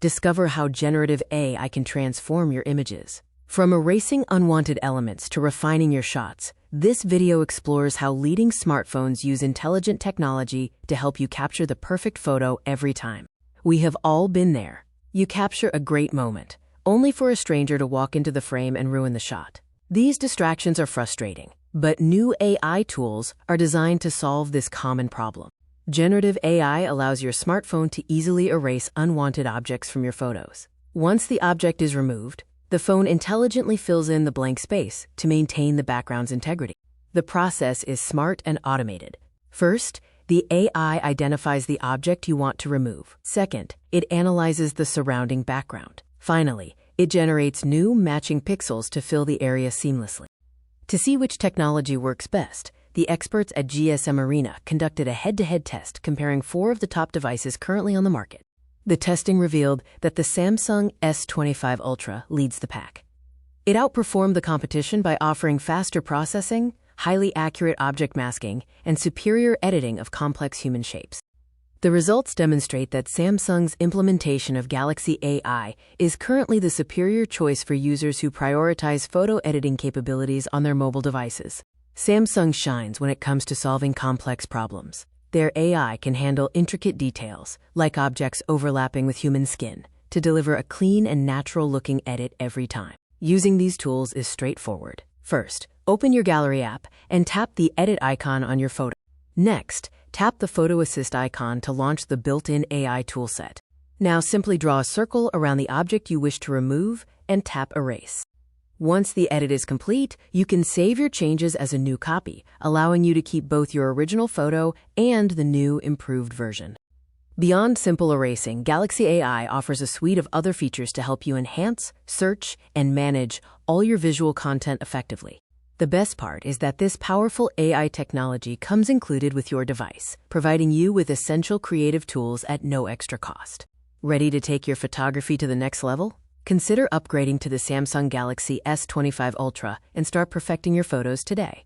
Discover how generative AI can transform your images. From erasing unwanted elements to refining your shots, this video explores how leading smartphones use intelligent technology to help you capture the perfect photo every time. We have all been there. You capture a great moment, only for a stranger to walk into the frame and ruin the shot. These distractions are frustrating, but new AI tools are designed to solve this common problem. Generative AI allows your smartphone to easily erase unwanted objects from your photos. Once the object is removed, the phone intelligently fills in the blank space to maintain the background's integrity. The process is smart and automated. First, the AI identifies the object you want to remove. Second, it analyzes the surrounding background. Finally, it generates new matching pixels to fill the area seamlessly. To see which technology works best, the experts at GSM Arena conducted a head-to-head test comparing 4 of the top devices currently on the market. The testing revealed that the Samsung S25 Ultra leads the pack. It outperformed the competition by offering faster processing, highly accurate object masking, and superior editing of complex human shapes. The results demonstrate that Samsung's implementation of Galaxy AI is currently the superior choice for users who prioritize photo editing capabilities on their mobile devices. Samsung shines when it comes to solving complex problems. Their AI can handle intricate details, like objects overlapping with human skin, to deliver a clean and natural-looking edit every time. Using these tools is straightforward. First, open your Gallery app and tap the Edit icon on your photo. Next, tap the Photo Assist icon to launch the built-in AI toolset. Now simply draw a circle around the object you wish to remove and tap Erase. Once the edit is complete, you can save your changes as a new copy, allowing you to keep both your original photo and the new, improved version. Beyond simple erasing, Galaxy AI offers a suite of other features to help you enhance, search, and manage all your visual content effectively. The best part is that this powerful AI technology comes included with your device, providing you with essential creative tools at no extra cost. Ready to take your photography to the next level? Consider upgrading to the Samsung Galaxy S25 Ultra and start perfecting your photos today.